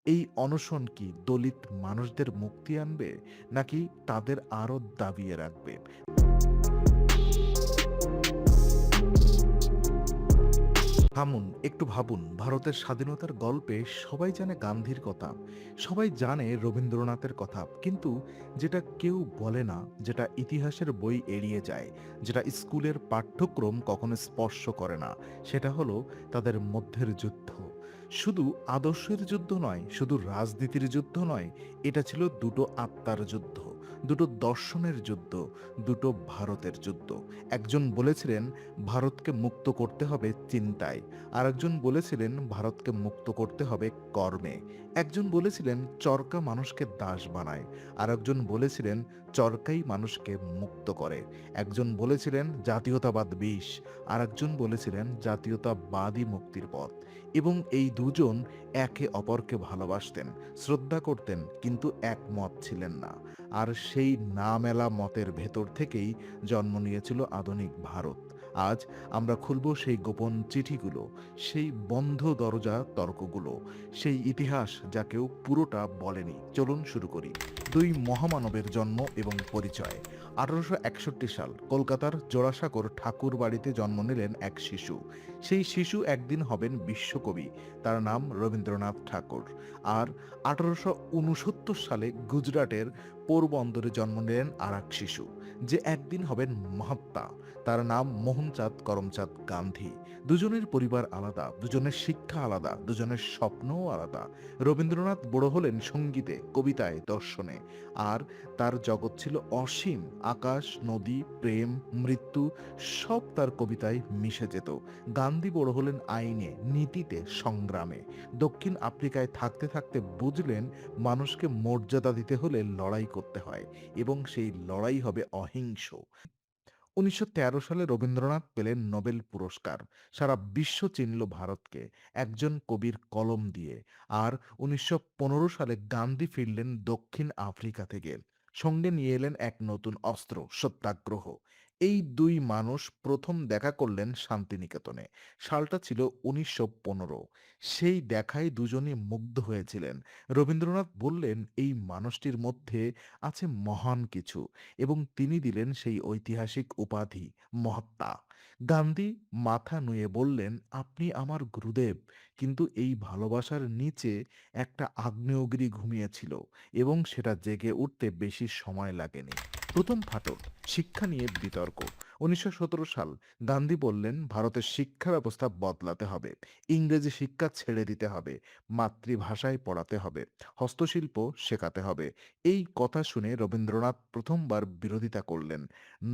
এই অনশন কি দলিত মানুষদের মুক্তি আনবে, নাকি তাদের আরো দাবিয়ে রাখবে? থামুন, একটু ভাবুন। ভারতের স্বাধীনতার গল্পে সবাই জানে গান্ধীর কথা, সবাই জানে রবীন্দ্রনাথের কথা, কিন্তু যেটা কেউ বলে না, যেটা ইতিহাসের বই এড়িয়ে যায়, যেটা স্কুলের পাঠ্যক্রম কখনো স্পর্শ করে না, সেটা হলো তাদের মধ্যের যুদ্ধ। শুধু আদর্শের যুদ্ধ নয়, শুধু রাজনীতির যুদ্ধ নয়, এটা ছিল দুটো আত্মার যুদ্ধ, দুটো দর্শনের যুদ্ধ, দুটো ভারতের যুদ্ধ। একজন বলেছিলেন ভারতকে মুক্ত করতে হবে চিন্তায়, আরেকজন বলেছিলেন ভারতকে মুক্ত করতে হবে কর্মে। একজন বলেছিলেন চরকা মানুষকে দাস বানায়, আরেকজন বলেছিলেন চরকাই মানুষকে মুক্ত করে। একজন বলেছিলেন জাতীয়তাবাদ বিষ, আরেকজন বলেছিলেন জাতীয়তাবাদই মুক্তির পথ। এবং এই দুজন একে অপরকে ভালোবাসতেন, শ্রদ্ধা করতেন, কিন্তু একমত ছিলেন না। আর সেই না মেলা মতের ভেতর থেকেই জন্ম নিয়েছিল আধুনিক ভারত। আজ আমরা খুলব সেই গোপন চিঠিগুলো, সেই বন্ধ দরজা তর্কগুলো, সেই ইতিহাস যা কেউ পুরোটা বলেনি। চলুন শুরু করি। দুই মহামানবের জন্ম এবং পরিচয়। 1861 সাল কলকাতার জোড়াসাঁকোর ঠাকুর বাড়িতে জন্ম নিলেন এক শিশু। সেই শিশু একদিন হবেন বিশ্বকবি, তার নাম রবীন্দ্রনাথ ঠাকুর। আর 1869 সালে গুজরাটের পোরবন্দরে জন্ম নিলেন আর এক শিশু, যে একদিন হবেন মহাত্মা, তার নাম মোহনচাঁদ করমচাঁদ গান্ধী। দুজনের পরিবার আলাদা, দুজনের শিক্ষা আলাদা, দুজনের স্বপ্নও আলাদা। রবীন্দ্রনাথ বড় হলেন সঙ্গীতে, কবিতায়, দর্শনে। আর তার জগৎ ছিল অসীম। আকাশ, নদী, প্রেম, মৃত্যু সব তার কবিতায় মিশে যেত। গান্ধী বড় হলেন আইনে, নীতিতে, সংগ্রামে। দক্ষিণ আফ্রিকায় থাকতে থাকতে বুঝলেন মানুষকে মর্যাদা দিতে হলে লড়াই করতে হয়, এবং সেই লড়াই হবে অহিংস। 1913 সালে রবীন্দ্রনাথ পেলেন নোবেল পুরস্কার। সারা বিশ্ব চিনল ভারতকে একজন কবির কলম দিয়ে। আর 1915 সালে গান্ধী ফিরলেন দক্ষিণ আফ্রিকা থেকে। সঙ্গে নিয়ে এলেন এক নতুন অস্ত্র, সত্যাগ্রহ। এই দুই মানুষ প্রথম দেখা করলেন শান্তিনিকেতনে। সালটা ছিল 1915। সেই দেখায় দুজনই মুগ্ধ হয়েছিলেন। রবীন্দ্রনাথ বললেন এই মানুষটির মধ্যে আছে মহান কিছু, এবং তিনি দিলেন সেই ঐতিহাসিক উপাধি, মহাত্মা। গান্ধী মাথা নুয়ে বললেন, আপনি আমার গুরুদেব। কিন্তু এই ভালোবাসার নিচে একটা আগ্নেয়গিরি ঘুমিয়েছিল, এবং সেটা জেগে উঠতে বেশি সময় লাগেনি। প্রথম ফাটল, শিক্ষা নিয়ে বিতর্ক। 1917 সাল গান্ধী বললেন ভারতের শিক্ষা ব্যবস্থা বদলাতে হবে, ইংরেজি শিক্ষা ছেড়ে দিতে হবে, মাতৃভাষায় পড়াতে হবে, হস্তশিল্প শেখাতে হবে। এই কথা শুনে রবীন্দ্রনাথ প্রথমবার বিরোধিতা করলেন,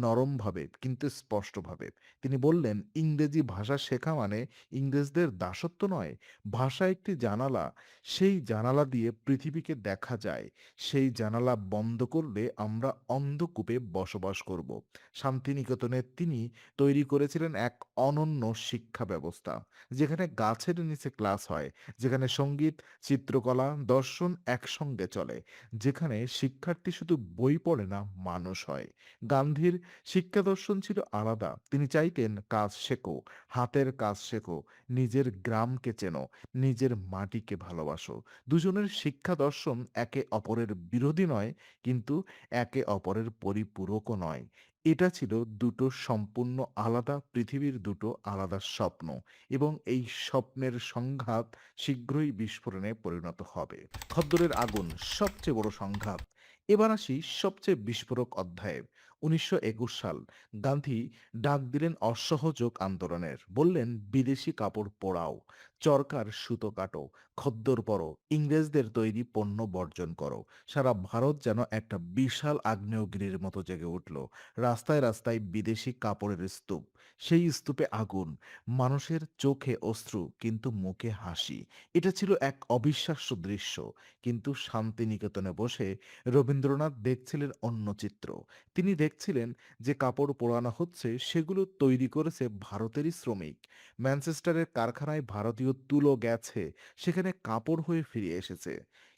নরমভাবে কিন্তু স্পষ্টভাবে। তিনি বললেন ইংরেজি ভাষা শেখা মানে ইংরেজদের দাসত্ব নয়, ভাষা একটি জানালা, সেই জানালা দিয়ে পৃথিবীকে দেখা যায়। সেই জানালা বন্ধ করলে আমরা অন্ধকূপে বসবাস করব। শান্তিনিকেতনে তিনি তৈরি করেছিলেন এক অনন্য শিক্ষা ব্যবস্থা, যেখানে গাছের নিচে ক্লাস হয়, যেখানে সঙ্গীত, চিত্রকলা, দর্শন একসঙ্গে চলে, যেখানে শিক্ষার্থী শুধু বই পড়ে না, মানুষ হয়। গান্ধীর শিক্ষা দর্শন ছিল আলাদা। তিনি চাইতেন কাজ শেখো, হাতের কাজ শেখো, নিজের গ্রামকে চেনো, নিজের মাটিকে ভালোবাসো। দুজনের শিক্ষা দর্শন একে অপরের বিরোধী নয়, কিন্তু একে অপরের পরিপূরকও নয়। এটা ছিল দুটো সম্পূর্ণ আলাদা পৃথিবীর দুটো আলাদা স্বপ্ন, এবং এই স্বপ্নের সংঘাত শীঘ্রই বিস্ফোরণে পরিণত হবে। খদ্দরের আগুন, সবচেয়ে বড় সংঘাত। এবার আসি সবচেয়ে বিস্ফোরক অধ্যায়ে। 1921 সাল গান্ধী ডাক দিলেন অসহযোগ আন্দোলনের। বললেন বিদেশি কাপড় পোড়াও, চরকার সুতো কাটো, খদ্দর পরো, ইংরেজদের তৈরি পণ্য বর্জন করো। সারা ভারত যেন একটা বিশাল আগ্নেয়গিরির মতো জেগে উঠল। রাস্তায় রাস্তায় বিদেশি কাপড়ের স্তূপ, সেই স্তূপে আগুন, মানুষের চোখে অশ্রু কিন্তু মুখে হাসি। এটা ছিল এক অবিশ্বাস্য দৃশ্য। কিন্তু শান্তিনিকেতনে বসে রবীন্দ্রনাথ দেখছিলেন অন্য চিত্র। তিনি দেখছিলেন যে কাপড় পোড়ানো হচ্ছে সেগুলো তৈরি করেছে ভারতেরই শ্রমিক। ম্যানচেস্টারের কারখানায় ভারতীয় তুলো গেছে, সেখানে কাপড় হয়ে ফিরে এসেছে।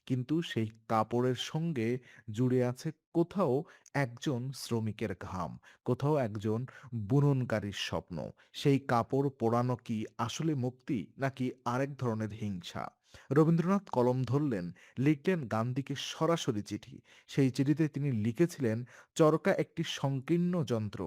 কিন্তু সেই কাপড়ের সঙ্গে জুড়ে আছে কোথাও একজন শ্রমিকের ঘাম, কোথাও একজন বুননকারীর স্বপ্ন। সেই কাপড় পোড়ানো কি আসলে মুক্তি, নাকি আরেক ধরনের হিংসা? রবীন্দ্রনাথ কলম ধরলেন, লিখলেন গান্ধীকে সরাসরি চিঠি। সেই চিঠিতে তিনি লিখেছিলেন, চরকা একটি সংকীর্ণ যন্ত্র।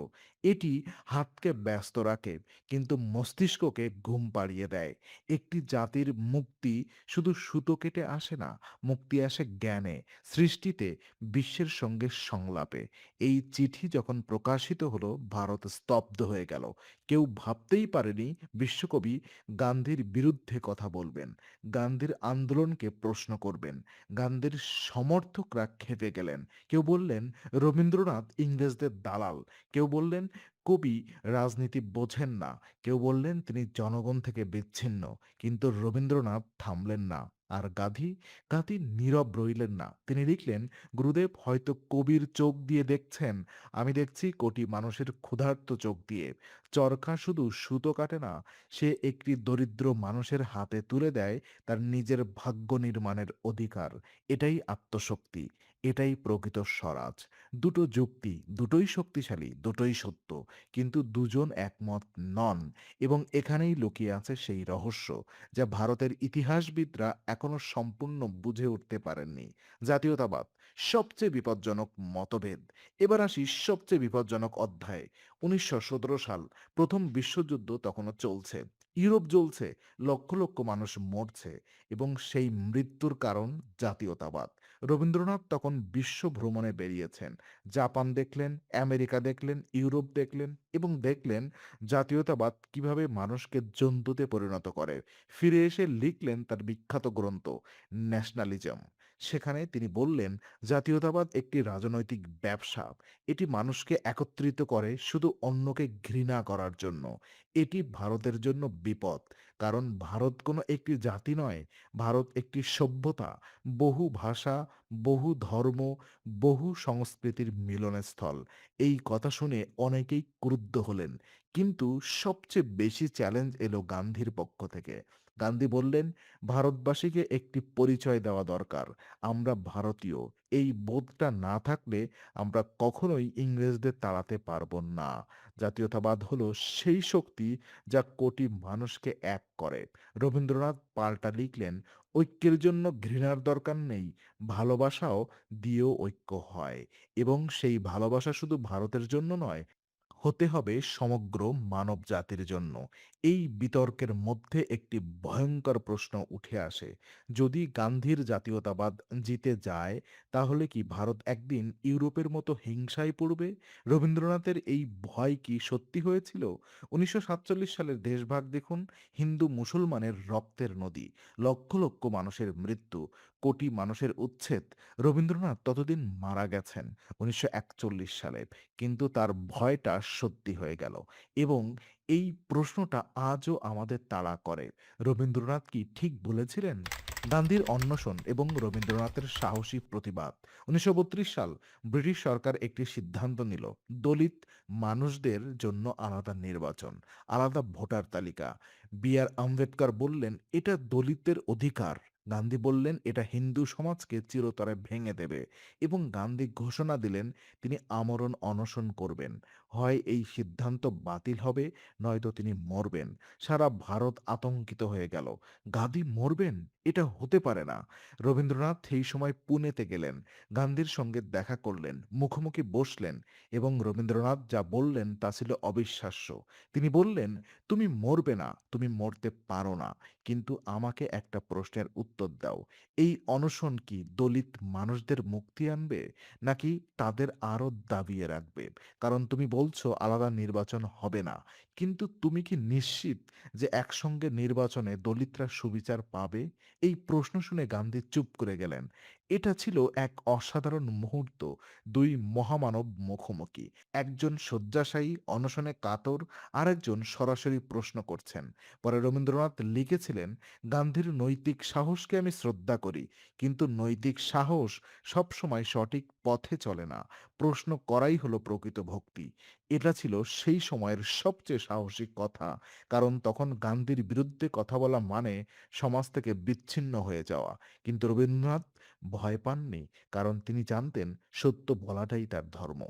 এটি হাতকে ব্যস্ত রাখে, কিন্তু মস্তিষ্ককে ঘুম পাড়িয়ে দেয়। একটি জাতির মুক্তি শুধু সুতো কেটে আসে না, মুক্তি আসে জ্ঞানে, সৃষ্টিতে, বিশ্বের সঙ্গে সংলাপে। এই চিঠি যখন প্রকাশিত হলো, ভারত স্তব্ধ হয়ে গেল। কেউ ভাবতেই পারেনি বিশ্বকবি গান্ধীর বিরুদ্ধে কথা বলবেন, গান্ধীর আন্দোলনকে প্রশ্ন করবেন। গান্ধীর সমর্থকরা খেপে গেলেন। কেউ বললেন রবীন্দ্রনাথ ইংরেজদের দালাল, কেউ বললেন কবি রাজনীতি বোঝেন না, কেউ বললেন তিনি জনগণ থেকে বিচ্ছিন্ন। কিন্তু রবীন্দ্রনাথ থামলেন না। আর গান্ধী নীরব রইলেন না। তিনি লিখলেন, গুরুদেব হয়তো কবির চোখ দিয়ে দেখছেন, আমি দেখছি কোটি মানুষের ক্ষুধার্ত চোখ দিয়ে। চরকা শুধু সুতো কাটে না, সে একটি দরিদ্র মানুষের হাতে তুলে দেয় তার নিজের ভাগ্য নির্মাণের অধিকার। এটাই আত্মশক্তি, এটাই প্রকৃত স্বরাজ। দুটো যুক্তি, দুটোই শক্তিশালী, দুটোই সত্য, কিন্তু দুজন একমত নন। এবং এখানেই লুকিয়ে আছে সেই রহস্য, যা ভারতের ইতিহাসবিদরা এখনো সম্পূর্ণ বুঝে উঠতে পারেননি। জাতীয়তাবাদ, সবচেয়ে বিপজ্জনক মতভেদ। এবার আসি সবচেয়ে বিপজ্জনক অধ্যায়ে। ১৯১৭ সাল, প্রথম বিশ্বযুদ্ধ তখনও চলছে। ইউরোপ জ্বলছে, লক্ষ লক্ষ মানুষ মরছে, এবং সেই মৃত্যুর কারণ জাতীয়তাবাদ। রবীন্দ্রনাথ তখন বিশ্ব ভ্রমণে বেরিয়েছেন। জাপান দেখলেন, আমেরিকা দেখলেন, ইউরোপ দেখলেন, এবং দেখলেন জাতীয়তাবাদ কিভাবে মানুষকে জন্তুতে পরিণত করে। ফিরে এসে লিখলেন তার বিখ্যাত গ্রন্থ ন্যাশনালিজম। সেখানে তিনি বললেন, জাতীয়তাবাদ একটি রাজনৈতিক ব্যবসা। এটি মানুষকে একত্রিত করে শুধু অন্যকে ঘৃণা করার জন্য। এটি ভারতের জন্য বিপদ, কারণ ভারত কোনো একটি জাতি নয়, ভারত একটি সভ্যতা, বহু ভাষা, বহু ধর্ম, বহু সংস্কৃতির মিলনস্থল। এই কথা শুনে অনেকেই ক্রুদ্ধ হলেন, কিন্তু সবচেয়ে বেশি চ্যালেঞ্জ এলো গান্ধীর পক্ষ থেকে। গান্ধী বললেন, ভারতবাসীকে একটি পরিচয় দেওয়া দরকার। আমরা ভারতীয়। এই বোধটা না থাকলে আমরা কখনোই ইংরেজদের তাড়াতে পারবো না। জাতীয়তাবাদ হলো সেই শক্তি যা কোটি মানুষকে এক করে। রবীন্দ্রনাথ পাল্টা লিখলেন, ঐক্যের জন্য ঘৃণার দরকার নেই, ভালোবাসাও দিয়েও ঐক্য হয়। এবং সেই ভালোবাসা শুধু ভারতের জন্য নয়, হতে হবে সমগ্র মানব জাতির জন্য। এই বিতর্কের মধ্যে একটি ভয়ঙ্কর প্রশ্ন উঠে আসে, যদি গান্ধীর জাতীয়তাবাদ জিতে যায়, তাহলে কি ভারত একদিন ইউরোপের মতো হিংসায় পড়বে? রবীন্দ্রনাথের এই ভয় কি সত্যি হয়েছিল? ১৯৪৭ সালের দেশভাগ দেখুন, হিন্দু মুসলমানের রক্তের নদী, লক্ষ লক্ষ মানুষের মৃত্যু, কোটি মানুষের উচ্ছেদ। রবীন্দ্রনাথ ততদিন মারা গেছেন ১৯৪১ সালে, কিন্তু তার ভয়টা সত্যি হয়ে গেল। এবং এই প্রশ্নটা আজও আমাদের তাড়া করে, রবীন্দ্রনাথ কি ঠিক বলেছিলেন? গান্ধীর অন্বেষণ এবং রবীন্দ্রনাথের সাহসী প্রতিবাদ। ১৯৩২ সাল, ব্রিটিশ সরকার একটি সিদ্ধান্ত নিল, দলিত মানুষদের জন্য আলাদা নির্বাচন, আলাদা ভোটার তালিকা। বি.আর. আম্বেদকর বললেন, এটা দলিতের অধিকার। গান্ধী বললেন, এটা হিন্দু সমাজকে চিরতরে ভেঙে দেবে। এবং গান্ধী ঘোষণা দিলেন, তিনি আমরণ অনশন করবেন। হয় এই সিদ্ধান্ত বাতিল হবে, নয়তো তিনি মরবেন। সারা ভারত আতঙ্কিত হয়ে গেল। গান্ধী মরবেন? এটা হতে পারে না। রবীন্দ্রনাথ সেই সময় পুনেতে গেলেন, গান্ধীর সঙ্গে দেখা করলেন, মুখোমুখি বসলেন, এবং রবীন্দ্রনাথ যা বললেন তা ছিল অবিশ্বাস্য। তিনি বললেন, তুমি মরবে না, তুমি মরতে পারো না, কিন্তু আমাকে একটা প্রশ্নের উত্তর দাও। এই অনশন কি দলিত মানুষদের মুক্তি আনবে, নাকি তাদের আরো দাবিয়ে রাখবে? কারণ তুমি বলছো আলাদা নির্বাচন হবে না, কিন্তু তুমি কি নিশ্চিত যে একসঙ্গে নির্বাচনে দলিতরা সুবিচার পাবে? এই প্রশ্ন শুনে গান্ধী চুপ করে গেলেন। এটা ছিল এক অসাধারণ মুহূর্ত। দুই মহামানব মুখোমুখি, একজন শয্যাশায়ী অনশনে কাতর, আরেকজন সরাসরি প্রশ্ন করছেন। পরে রবীন্দ্রনাথ লিখেছিলেন, গান্ধীর নৈতিক সাহসকে আমি শ্রদ্ধা করি, কিন্তু নৈতিক সাহস সবসময় সঠিক পথে চলে না। প্রশ্ন করাই হলো প্রকৃত ভক্তি। এটা ছিল সেই সময়ের সবচেয়ে সাহসী কথা, কারণ তখন গান্ধীর বিরুদ্ধে কথা বলা মানে সমাজ থেকে বিচ্ছিন্ন হয়ে যাওয়া। কিন্তু রবীন্দ্রনাথ ভয় পাননি, কারণ তিনি জানতেন সত্য বলাটাই তার ধর্ম।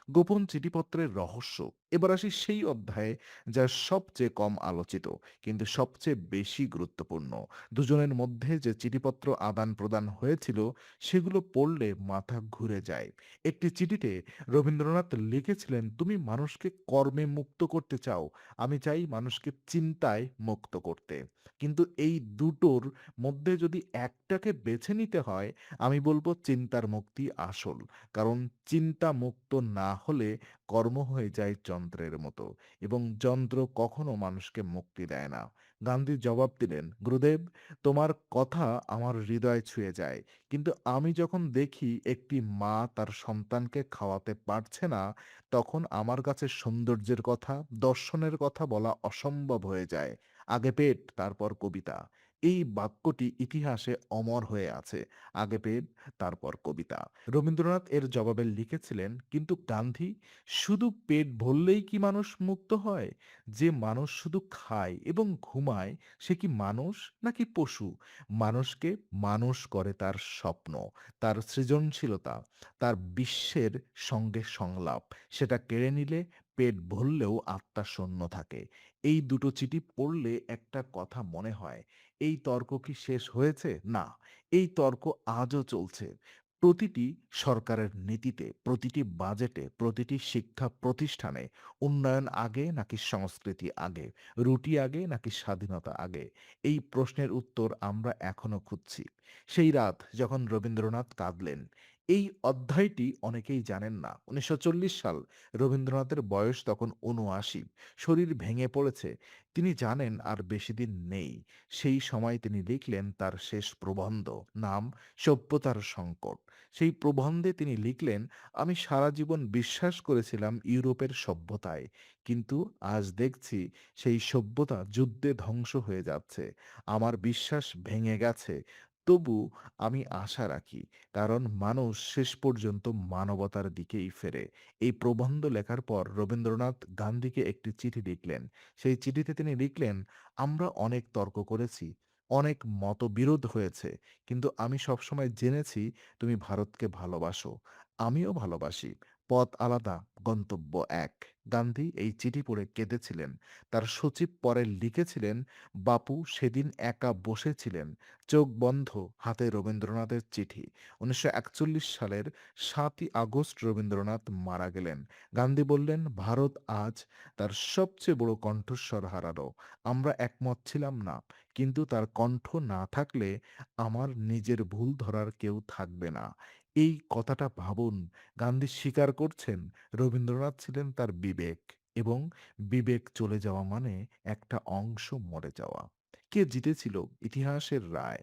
গোপন চিঠিপত্রের রহস্য। এবার আসি সেই অধ্যায়ে যা সবচেয়ে কম আলোচিত কিন্তু সবচেয়ে বেশি গুরুত্বপূর্ণ। দুজনের মধ্যে যে চিঠিপত্র আদান-প্রদান হয়েছিল সেগুলো পড়লে মাথা ঘুরে যায়। একটি চিঠিতে রবীন্দ্রনাথ লিখেছিলেন, "তুমি মানুষকে কর্মে মুক্ত করতে চাও, আমি চাই মানুষকে চিন্তায় মুক্ত করতে।" কিন্তু এই দুটোর মধ্যে যদি একটাকে বেছে নিতে হয়, আমি বলব চিন্তার মুক্তি আসল। কারণ চিন্তা মুক্ত না হলে কর্ম হয়ে যায় যন্ত্রের মতো এবং যন্ত্র কখনো মানুষকে মুক্তি দেয় না। গান্ধী জবাব দিলেন, "গুরুদেব, তোমার কথা আমার হৃদয় ছুঁয়ে যায়। কিন্তু আমি যখন দেখি একটি মা তার সন্তানকে খাওয়াতে পারছে না, তখন আমার কাছে সৌন্দর্যের কথা, দর্শনের কথা বলা অসম্ভব হয়ে যায়। আগে পেট, তারপর কবিতা।" এই বাক্যটি ইতিহাসে অমর হয়ে আছে। আগে পেট, তারপর কবিতা। রবীন্দ্রনাথ এর জবাবে লিখেছিলেন, "কিন্তু গান্ধী, শুধু পেট ভরলেই কি মানুষ মুক্ত হয়? যে মানুষ শুধু খায় এবং ঘুমায় সে কি মানুষ নাকি পশু? মানুষকে মানুষ করে তার স্বপ্ন, তার সৃজনশীলতা, তার বিশ্বের সঙ্গে সংলাপ। সেটা কেড়ে নিলে পেট ভরলেও আত্মা শূন্য থাকে।" এই দুটো চিঠি পড়লে একটা কথা মনে হয়, এই তর্ক কি শেষ হয়েছে? না, এই তর্ক আজও চলছে। প্রতিটি সরকারের নীতিতে, প্রতিটি বাজেটে, প্রতিটি শিক্ষা প্রতিষ্ঠানে উন্নয়ন আগে নাকি সংস্কৃতি আগে? রুটি আগে নাকি স্বাধীনতা আগে? এই প্রশ্নের উত্তর আমরা এখনো খুঁজছি। সেই রাত যখন রবীন্দ্রনাথ কাঁদলেন, এই অধ্যায়টি অনেকেই জানেন না। ১৯৪০ সাল, রবীন্দ্রনাথের বয়স তখন ৭৯। শরীর ভেঙে পড়েছে। তিনি জানেন আর বেশিদিন নেই। সেই সময় তিনি লিখলেন তার শেষ প্রবন্ধ, নাম সভ্যতার সংকট। সেই প্রবন্ধে তিনি লিখলেন, "আমি সারা জীবন বিশ্বাস করেছিলাম ইউরোপের সভ্যতায়। কিন্তু আজ দেখছি সেই সভ্যতা যুদ্ধে ধ্বংস হয়ে যাচ্ছে। আমার বিশ্বাস ভেঙে গেছে। তবু আমি আশা রাখি। কারণ মানুষ শেষ পর্যন্ত মানবতার দিকেই ফেরে।" এই প্রবন্ধ লেখার পর রবীন্দ্রনাথ গান্ধীকে একটি চিঠি লিখলেন। সেই চিঠিতে তিনি লিখলেন, "আমরা অনেক তর্ক করেছি, অনেক মতবিরোধ হয়েছে। কিন্তু আমি সবসময় জেনেছি তুমি ভারতকে ভালোবাসো। আমিও ভালোবাসি। পথ আলাদা, গন্তব্য এক।" গান্ধী এই চিঠি পড়ে কেঁদেছিলেন। তার সচিব পরে লিখেছিলেন, "বাপু সেদিন একা বসেছিলেন, চোখ বন্ধ, হাতে রবীন্দ্রনাথের চিঠি।" ১৯৪১ সালের ৭ই আগস্ট রবীন্দ্রনাথ মারা গেলেন। গান্ধী বললেন, "ভারত আজ তার সবচেয়ে বড় কণ্ঠস্বর হারালো। আমরা একমত ছিলাম না। কিন্তু তার কণ্ঠ না থাকলে আমার নিজের ভুল ধরার কেউ থাকবে না।" এই কথাটা ভাবুন। গান্ধী স্বীকার করছেন রবীন্দ্রনাথ ছিলেন তার বিবেক এবং বিবেক চলে যাওয়া মানে একটা অংশ মরে যাওয়া। কে জিতেছিল? ইতিহাসের রায়।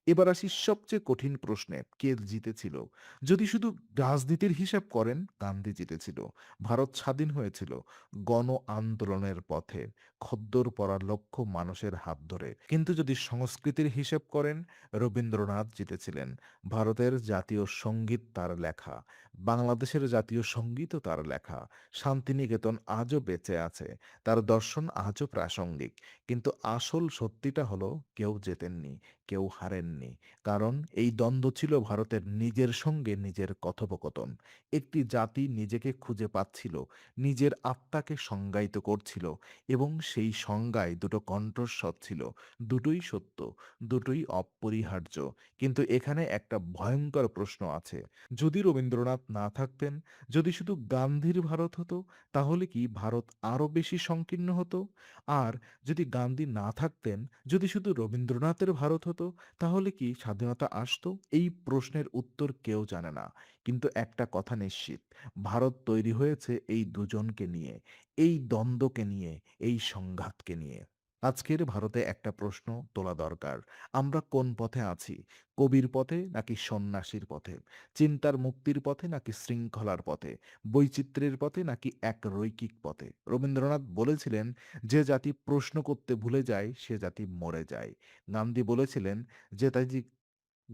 এবার আসি সবচেয়ে কঠিন প্রশ্নে, কে জিতেছিল? যদি শুধু রাজনীতির হিসাব করেন, গান্ধী জিতেছিল। ভারত স্বাধীন হয়েছিল গণ আন্দোলনের পথে, খদ্দর পরা লক্ষ মানুষের হাত ধরে। কিন্তু যদি সংস্কৃতির হিসেব করেন, রবীন্দ্রনাথ জিতেছিলেন। ভারতের জাতীয় সঙ্গীত তার লেখা, বাংলাদেশের জাতীয় সঙ্গীতও তার লেখা। শান্তিনিকেতন আজও বেঁচে আছে, তার দর্শন আজও প্রাসঙ্গিক। কিন্তু আসল সত্যিটা হলো, কেউ জেতেননি, কেউ হারেননি। কারণ এই দ্বন্দ্ব ছিল ভারতের নিজের সঙ্গে নিজের কথোপকথন। একটি জাতি নিজেকে খুঁজে পাচ্ছিল, নিজের আত্মাকে সংজ্ঞায়িত করছিল এবং সেই সংজ্ঞায় দুটো কণ্ঠস্বর ছিল। দুটোই সত্য, দুটোই অপরিহার্য। কিন্তু এখানে একটা ভয়ংকর প্রশ্ন আছে। যদি রবীন্দ্রনাথ না থাকতেন, যদি শুধু গান্ধীর ভারত হতো, তাহলে কি ভারত আরো বেশি সংকীর্ণ হতো? আর যদি গান্ধী না থাকতেন, যদি শুধু রবীন্দ্রনাথের ভারত হতো, তাহলে কি স্বাধীনতা আসতো? এই প্রশ্নের উত্তর কেউ জানে না। কিন্তু একটা কথা নিশ্চিত, ভারত তৈরি হয়েছে এই দুজনকে নিয়ে, এই দ্বন্দ্বকে নিয়ে, এই সংঘাতকে নিয়ে। আজকের ভারতে একটা প্রশ্ন তোলা দরকার। আমরা কোন পথে আছি? কবির পথে নাকি সন্ন্যাসীর পথে? চিন্তার মুক্তির পথে নাকি শৃঙ্খলার পথে? বৈচিত্র্যের পথে নাকি এক রৈকিক পথে? রবীন্দ্রনাথ বলেছিলেন, "যে জাতি প্রশ্ন করতে ভুলে যায় সে জাতি মরে যায়।" গান্ধী বলেছিলেন, যে জাতি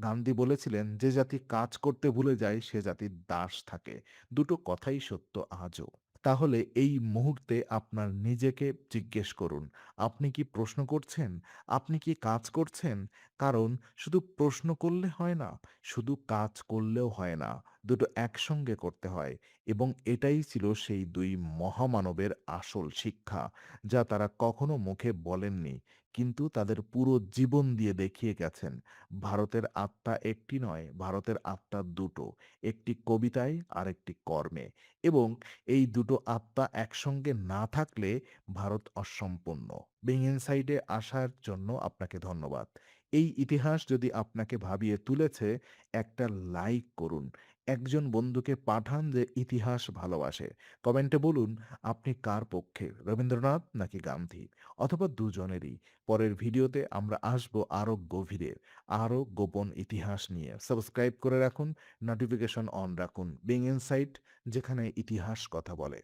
গান্ধী বলেছিলেন, "যে জাতি কাজ করতে ভুলে যায় সে জাতির দাস থাকে।" দুটো কথাই সত্য আজও। তাহলে এই মুহূর্তে আপনার নিজেকে জিজ্ঞেস করুন, আপনি কি প্রশ্ন করছেন? আপনি কি কাজ করছেন? কারণ শুধু প্রশ্ন করলে হয় না, শুধু কাজ করলেও হয় না। দুটো একসঙ্গে করতে হয় এবং এটাই ছিল সেই ২ মহামানবের আসল শিক্ষা, যা তারা কখনো মুখে বলেননি, কিন্তু তাদের পুরো জীবন দিয়ে দেখিয়ে গেছেন। ভারতের আত্মা একটি নয়, ভারতের আত্মা দুটো। একটি কবিতায়, আরেকটি কর্মে। এবং এই দুটো আত্মা একসঙ্গে না থাকলে ভারত অসম্পূর্ণ। বিং ইনসাইডে আসার জন্য আপনাকে ধন্যবাদ। এই ইতিহাস যদি আপনাকে ভাবিয়ে তুলেছে, একটা লাইক করুন। একজন বন্ধুকে পাঠান যে ইতিহাস ভালোবাসে। কমেন্টে বলুন আপনি কার পক্ষে, রবীন্দ্রনাথ নাকি গান্ধী? অথবা দুজনেরই। পরের ভিডিওতে আমরা আসবো আরো গভীরে, আরো গোপন ইতিহাস নিয়ে। সাবস্ক্রাইব করে রাখুন, নোটিফিকেশন অন রাখুন। বিং ইনসাইট, যেখানে ইতিহাস কথা বলে।